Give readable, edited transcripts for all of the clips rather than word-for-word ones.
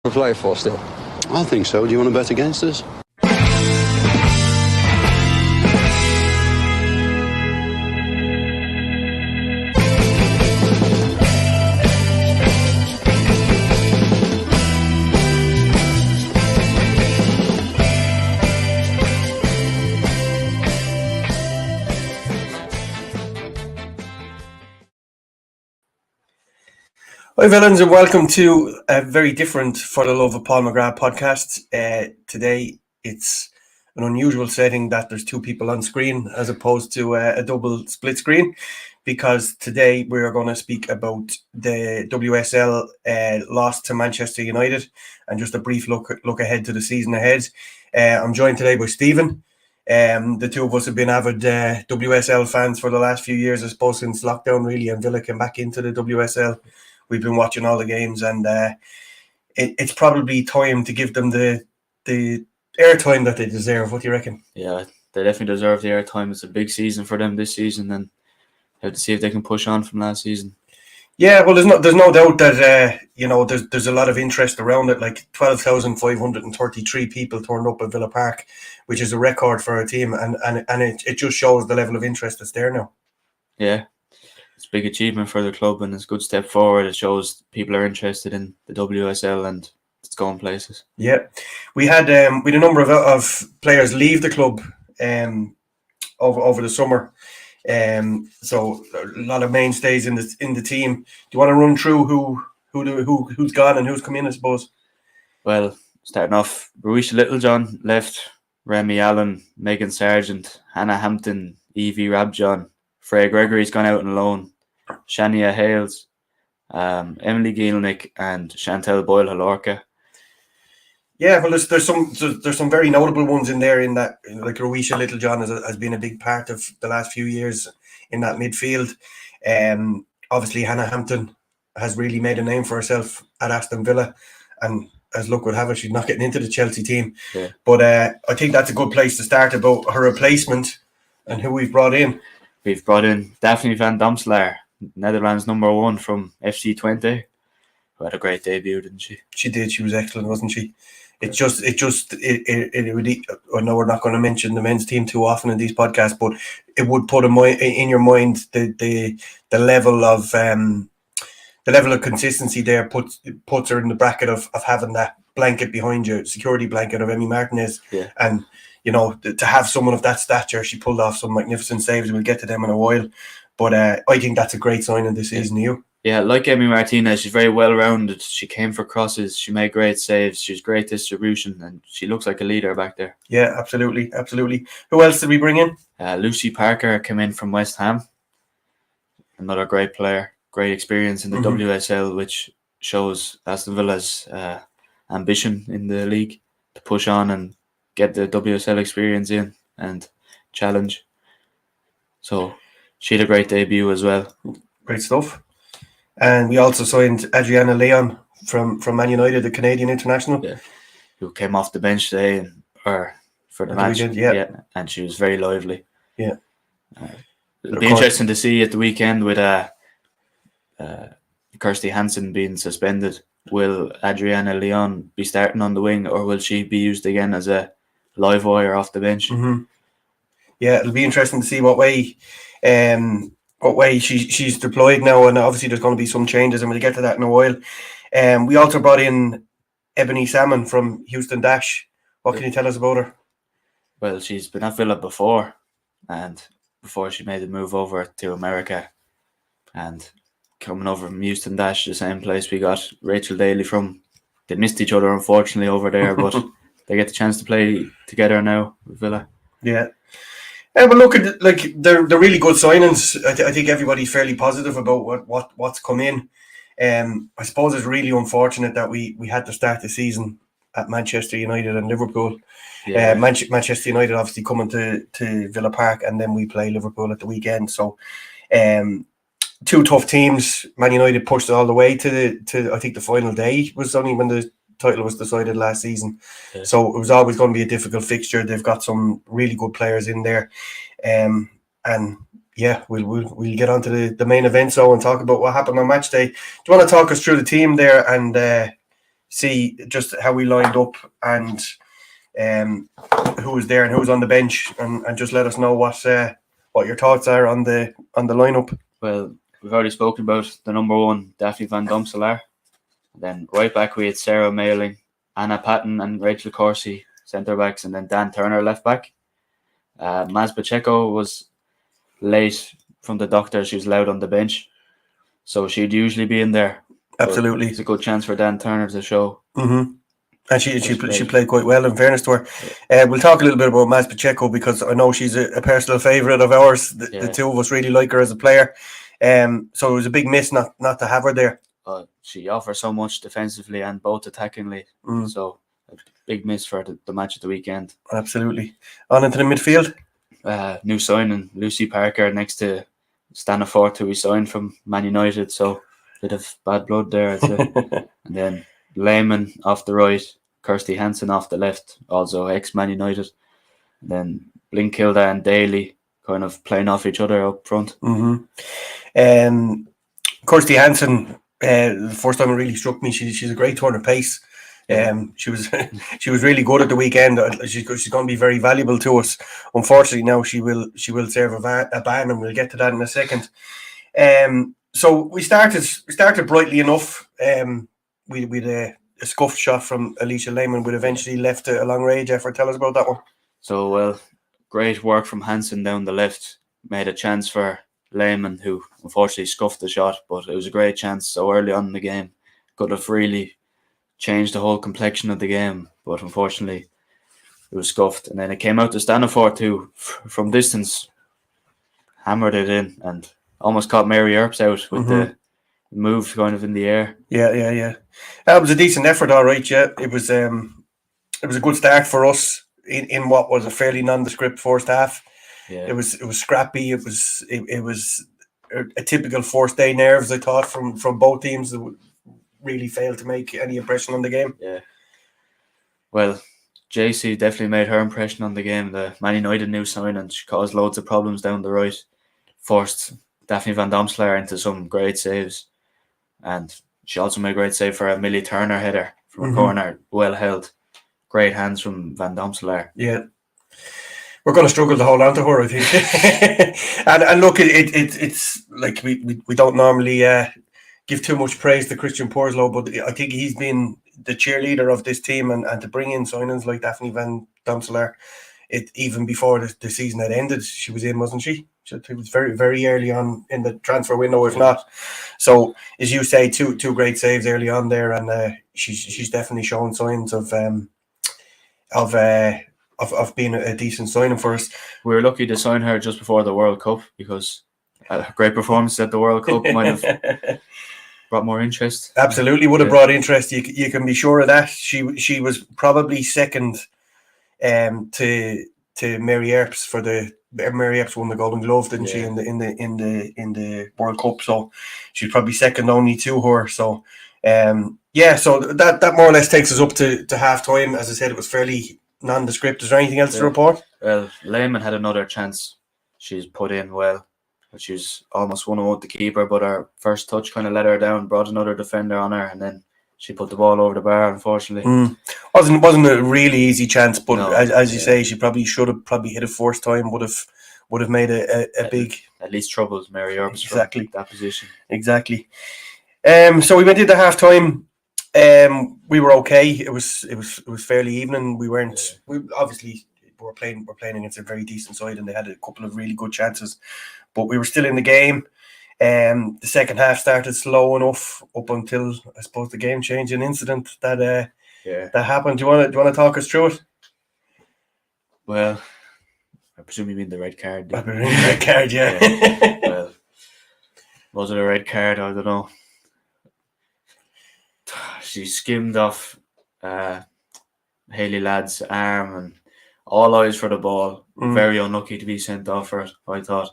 play for still? I think so. Do you want to bet against us? Hi villains, and welcome to a very different For the Love of Paul McGrath podcast. Today it's an unusual setting that there's two people on screen as opposed to a double split screen, because today we're going to speak about the WSL loss to Manchester United and just a brief look ahead to the season ahead. I'm joined today by Stephen. The two of us have been avid WSL fans for the last few years, I suppose since lockdown really, and Villa came back into the WSL. We've been watching all the games, and it's probably time to give them the airtime that they deserve. What do you reckon? Yeah, they definitely deserve the airtime. It's a big season for them this season, and have to see if they can push on from last season. Yeah, well, there's no doubt that there's a lot of interest around it. Like 12,533 people turned up at Villa Park, which is a record for a team, and it just shows the level of interest that's there now. Yeah. It's a big achievement for the club, and it's a good step forward. It shows people are interested in the WSL and it's going places. Yeah, we had a number of players leave the club over the summer, so a lot of mainstays in the team. Do you want to run through who's gone and who's come in, I suppose? Well, starting off, Ruisha Littlejohn left, Remy Allen, Megan Sargent, Hannah Hampton, Evie Rabjohn. Freya Gregory's gone out on loan. Shania Hales, Emily Gielnick, and Chantel Boyle-Halorka. Yeah, well, there's some very notable ones in there. In that, like Ruisha Littlejohn has been a big part of the last few years in that midfield. Obviously, Hannah Hampton has really made a name for herself at Aston Villa, and as luck would have it, she's not getting into the Chelsea team. Yeah. But I think that's a good place to start about her replacement and who we've brought in. We've brought in Daphne van Damslaar, Netherlands #1 from FC Twente, who had a great debut, didn't she? She did. She was excellent, wasn't she? I know we're not going to mention the men's team too often in these podcasts, but it would put in your mind the level of consistency there puts her in the bracket of having that blanket behind you, security blanket of Emi Martinez. Yeah. And to have someone of that stature, she pulled off some magnificent saves. We'll get to them in a while. But I think that's a great sign in this season. You? Yeah, like Emi Martinez, she's very well-rounded. She came for crosses. She made great saves. She's great distribution, and she looks like a leader back there. Yeah, absolutely. Who else did we bring in? Lucy Parker came in from West Ham. Another great player. Great experience in the WSL, which shows Aston Villa's ambition in the league to push on and get the WSL experience in and challenge. So she had a great debut as well. Great stuff. And we also signed Adriana Leon from Man United, the Canadian international. Yeah. Who came off the bench today for the match. Yeah. And she was very lively. Yeah. It'll be interesting to see at the weekend with Kirsty Hansen being suspended. Will Adriana Leon be starting on the wing, or will she be used again as a live wire off the bench? Mm-hmm. Yeah, it'll be interesting to see what way she's deployed now, and obviously there's going to be some changes, and we'll get to that in a while. We also brought in Ebony Salmon from Houston Dash. What can you tell us about her? Well, she's been at Villa before, and before she made the move over to America, and coming over from Houston Dash, the same place we got Rachel Daly from. They missed each other, unfortunately, over there, but they get the chance to play together now with Villa. Yeah. But look, they're really good signings. I think everybody's fairly positive about what's come in. I suppose it's really unfortunate that we had to start the season at Manchester United and Liverpool. Yeah. Manchester United obviously coming to Villa Park, and then we play Liverpool at the weekend. So, two tough teams. Man United pushed it all the way to I think the final day was only when the title was decided last season. Yeah. So it was always going to be a difficult fixture. They've got some really good players in there, and yeah, we'll get on to the main event and talk about what happened on match day. Do you want to talk us through the team there and see just how we lined up and who was there and who was on the bench, and just let us know what your thoughts are on the lineup. Well, we've already spoken about the number one, Daphne Van Domselaar. Then right back we had Sarah Mailing, Anna Patton and Rachel Corsi centre backs, and then Dan Turner left back. Maz Pacheco was late from the doctor. She was allowed on the bench, so she'd usually be in there. Absolutely, it's a good chance for Dan Turner to show. Mm-hmm. And she played quite well, in fairness to her. We'll talk a little bit about Maz Pacheco because I know she's a personal favourite of ours. The two of us really like her as a player. So it was a big miss not to have her there. She offers so much defensively and both attackingly. So a big miss for the match of the weekend. Absolutely. On into the midfield. New signing, Lucy Parker next to Staniforth, who we signed from Man United. So a bit of bad blood there, I'd say. And then Lehman off the right, Kirsty Hansen off the left, also ex-Man United. And then Blinkilda and Daly kind of playing off each other up front. Kirsty Hansen, the first time it really struck me, she's a great turn of pace. She was really good at the weekend. She's going to be very valuable to us. Unfortunately, now she will serve a ban, and we'll get to that in a second. So we started brightly enough. We had a scuffed shot from Alicia Lehman, but eventually left a long range effort. Tell us about that one. So, great work from Hansen down the left. Made a chance for Lehman, who unfortunately scuffed the shot, but it was a great chance so early on in the game. Could have really changed the whole complexion of the game, but unfortunately it was scuffed. And then it came out to Staniforth, who from distance hammered it in and almost caught Mary Earps out with the move kind of in the air. Yeah. It was a decent effort, all right. Yeah, it was a good start for us in what was a fairly nondescript first half. Yeah. It was scrappy. It was a typical first day nerves, I thought, from both teams that really failed to make any impression on the game. Yeah. Well, JC definitely made her impression on the game. The Man United new signing, she caused loads of problems down the right. Forced Daphne Van Domselaar into some great saves. And she also made a great save for a Millie Turner header from a corner, well held. Great hands from Van Domselaar. Yeah. We're going to struggle to hold on to her, I think. and look, it's like we don't normally give too much praise to Christian Purslow, but I think he's been the cheerleader of this team, and to bring in signings like Daphne Van Domselaar, even before the season had ended, she was in, wasn't she? It was very, very early on in the transfer window, if not. So, as you say, two great saves early on there, and she's definitely shown signs of being a decent signing for us. We were lucky to sign her just before the World Cup because a great performance at the World Cup might have brought more interest. Absolutely would have brought interest. You can be sure of that. She was probably second to Mary Earps for the Mary Earps won the Golden Glove, didn't she, in the World Cup? So she's probably second only to her. So so that more or less takes us up to half time. As I said, it was fairly nondescript. Is there anything else to report? Well, Lehman had another chance. She's put in well. She's almost won out the keeper, but her first touch kind of let her down, brought another defender on her, and then she put the ball over the bar, unfortunately. Wasn't a really easy chance, but no, as you say, she probably should have hit it first time, would have made a big, at least troubled Mary Earps exactly from that position. Exactly. So we went into half time. We were okay. It was fairly even. We weren't. We obviously were playing against a very decent side, and they had a couple of really good chances, but we were still in the game. The second half started slow enough up until, I suppose, the game-changing incident that happened. Do you want to talk us through it? Well, I presume you mean the red card. The red card, yeah. Well, was it a red card? I don't know. She skimmed off Hayley Ladd's arm, and all eyes for the ball. Very unlucky to be sent off for it, I thought.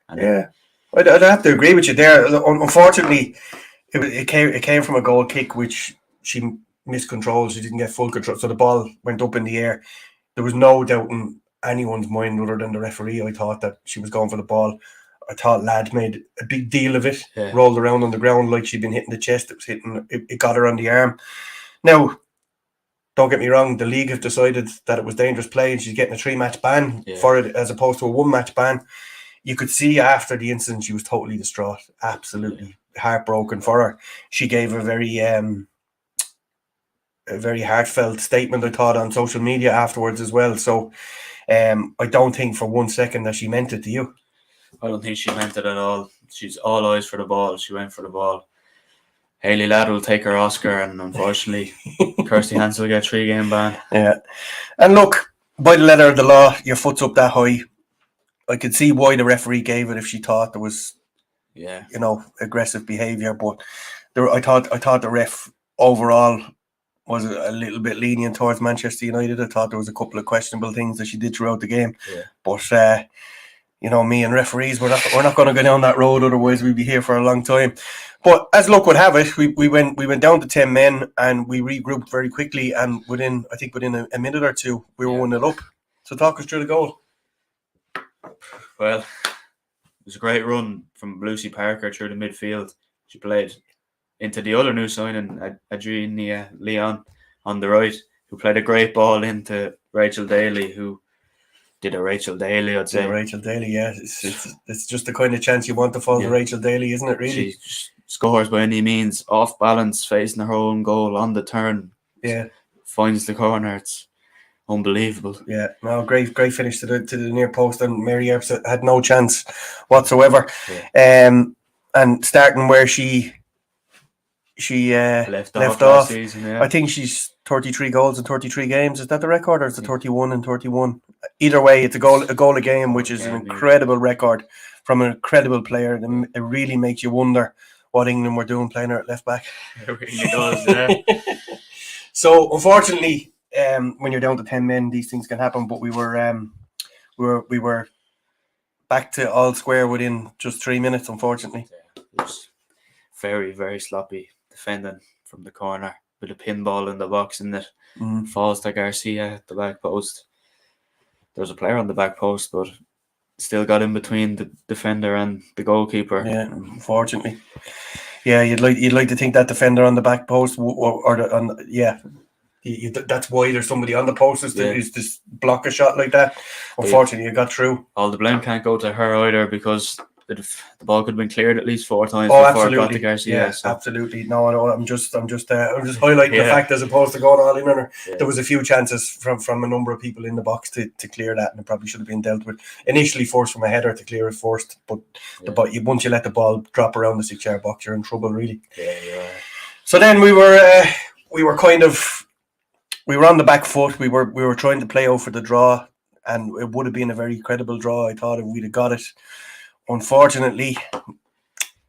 And I'd have to agree with you there. Unfortunately, it came from a goal kick, which she miscontrolled. She didn't get full control, so the ball went up in the air. There was no doubt in anyone's mind other than the referee, I thought, that she was going for the ball. I thought Ladd made a big deal of it, rolled around on the ground like she'd been hitting the chest. It got her on the arm. Now, don't get me wrong, the league have decided that it was dangerous play and she's getting a 3-match ban for it as opposed to a 1-match ban. You could see after the incident she was totally distraught, absolutely heartbroken for her. She gave a very heartfelt statement, I thought, on social media afterwards as well. So I don't think for 1 second that she meant it to you. I don't think she meant it at all. She's all eyes for the ball. She went for the ball. Hayley Ladd will take her Oscar, and unfortunately, Kirsty Hansel will get 3-game ban. Yeah. And look, by the letter of the law, your foot's up that high. I could see why the referee gave it if she thought there was, aggressive behaviour. But I thought the ref overall was a little bit lenient towards Manchester United. I thought there was a couple of questionable things that she did throughout the game. Yeah. But me and referees, we're not going to go down that road. Otherwise, we'd be here for a long time. But as luck would have it, we went down to 10 men and we regrouped very quickly. And within a minute or two, we were 1-0 up. So talk us through the goal. Well, it was a great run from Lucy Parker through the midfield. She played into the other new signing, Adrienne Leon, on the right, who played a great ball into Rachel Daly, who did a Rachel Daly, I'd say. Rachel Daly, yeah. It's just the kind of chance you want to fall to Rachel Daly, isn't it, really? She scores by any means, off balance, facing her own goal on the turn. Yeah. Finds the corner. It's unbelievable. Yeah, no, great finish to the near post, and Mary Earps had no chance whatsoever. Yeah. And starting where she left off last season, yeah. I think she's 33 goals in 33 games. Is that the record, or is it 31 and 31? Either way, it's a goal a game, which is an incredible record from an incredible player. And it really makes you wonder what England were doing playing her at left back. It really does, yeah. So unfortunately, when you're down to 10 men, these things can happen. But we were back to all square within just 3 minutes, unfortunately. Yeah, it was very, very sloppy defending from the corner with a pinball in the box, and it falls to Garcia at the back post. There was a player on the back post, but still got in between the defender and the goalkeeper. Yeah, unfortunately. Yeah, you'd like to think that defender on the back post that's why there's somebody on the post is to block a shot like that. Unfortunately, you got through. All the blame can't go to her either, because the ball could have been cleared at least 4 times before it got to Garcia. Yeah, so. Absolutely. No, I'm just highlighting the fact as opposed to going all in on her. Yeah. There was a few chances from a number of people in the box to clear that, and it probably should have been dealt with. Initially forced from a header to clear it first, but once you let the ball drop around the 6-yard box, you're in trouble, really. Yeah. So then we were on the back foot. We were trying to play out for the draw, and it would have been a very credible draw, I thought, if we'd have got it. Unfortunately,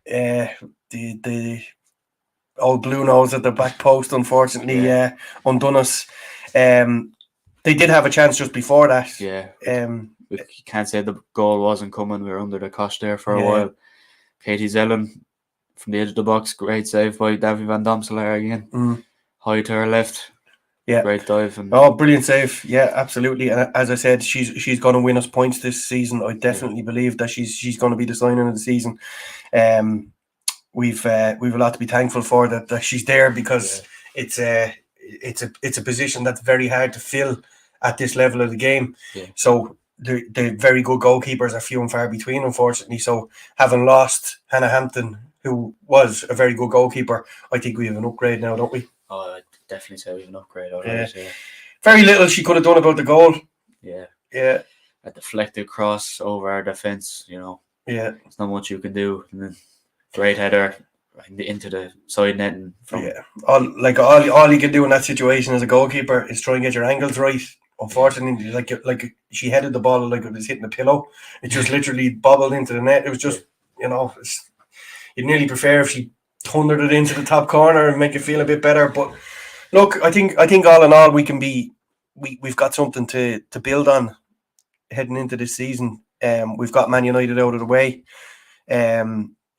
the old blue nose at the back post, unfortunately, undone us. They did have a chance just before that. Yeah. You can't say the goal wasn't coming. We were under the cosh there for a while. Katie Zellen from the edge of the box, great save by Davy Van Domselaar again. High to her left. Yeah, great dive. Brilliant save. Yeah, absolutely. And as I said, she's going to win us points this season. I definitely believe that she's going to be the signing of the season. We've a lot to be thankful for that she's there, because it's a position that's very hard to fill at this level of the game. Yeah. So the very good goalkeepers are few and far between, unfortunately. So having lost Hannah Hampton, who was a very good goalkeeper, I think we have an upgrade now, don't we? Oh, I'd definitely say we have an upgrade already. Yeah. Very little she could have done about the goal. Yeah. A deflected cross over our defence, Yeah. There's not much you can do. And then great header into the side net. All you can do in that situation as a goalkeeper is try and get your angles right. Unfortunately, like she headed the ball like it was hitting a pillow. It just literally bobbled into the net. It was just, you'd nearly prefer if she thundered it into the top corner and make it feel a bit better. But look, I think all in all we've got something to build on heading into this season. We've got Man United out of the way.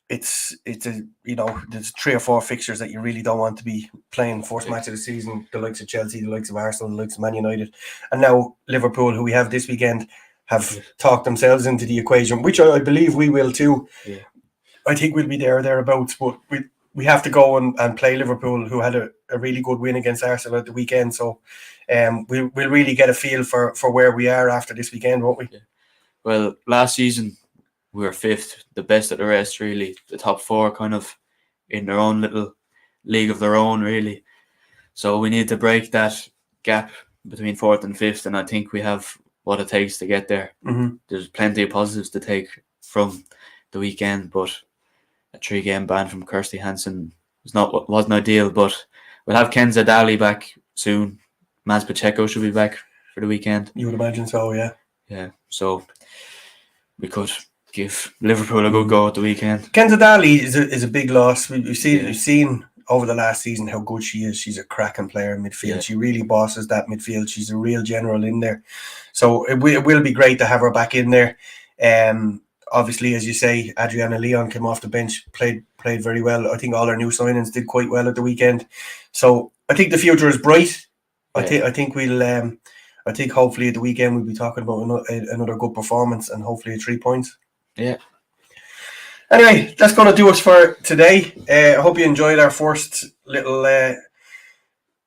It's there's 3 or 4 fixtures that you really don't want to be playing first match of the season. The likes of Chelsea, the likes of Arsenal, the likes of Man United, and now Liverpool, who we have this weekend, have talked themselves into the equation, which I believe we will too. Yeah. I think we'll be there or thereabouts, but we have to go and play Liverpool, who had a really good win against Arsenal at the weekend. So we'll really get a feel for where we are after this weekend, won't we? Yeah. Well, last season we were 5th, the best of the rest, really. The top 4 kind of in their own little league of their own, really. So we need to break that gap between 4th and 5th, and I think we have what it takes to get there. Mm-hmm. There's plenty of positives to take from the weekend, but a 3-game ban from Kirsty Hansen wasn't ideal. But we'll have Ken Zadali back soon. Maz Pacheco should be back for the weekend. You would imagine so, yeah. Yeah, so we could give Liverpool a good go at the weekend. Kenza Daly is a big loss. We've seen over the last season how good she is. She's a cracking player in midfield. Yeah. She really bosses that midfield. She's a real general in there. So it will be great to have her back in there. Obviously, as you say, Adriana Leon came off the bench, played very well. I think all our new signings did quite well at the weekend. So I think the future is bright. Yeah. I think hopefully at the weekend we'll be talking about another good performance and hopefully 3 points. Yeah. Anyway, that's going to do us for today. I hope you enjoyed our first little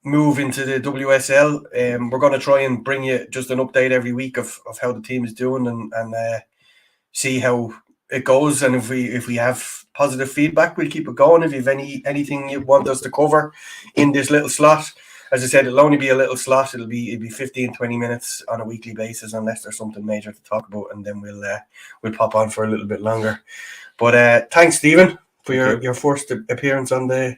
move into the WSL. We're going to try and bring you just an update every week of how the team is doing and see how it goes. And if we have positive feedback, we'll keep it going. If you have anything you want us to cover in this little slot, as I said, it'll only be a little slot. It'll be 15, 20 minutes on a weekly basis, unless there's something major to talk about, and then we'll pop on for a little bit longer. But thanks, Stephen, for your first appearance on the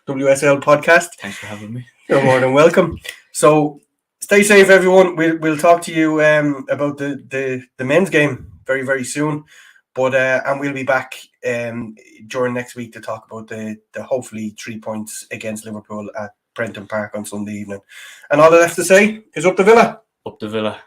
WSL podcast. Thanks for having me. You're more than welcome. So stay safe, everyone. We'll talk to you about the men's game very, very soon. But and we'll be back during next week to talk about the hopefully 3 points against Liverpool at Prenton Park on Sunday evening. And all I have to say is up the Villa. Up the Villa.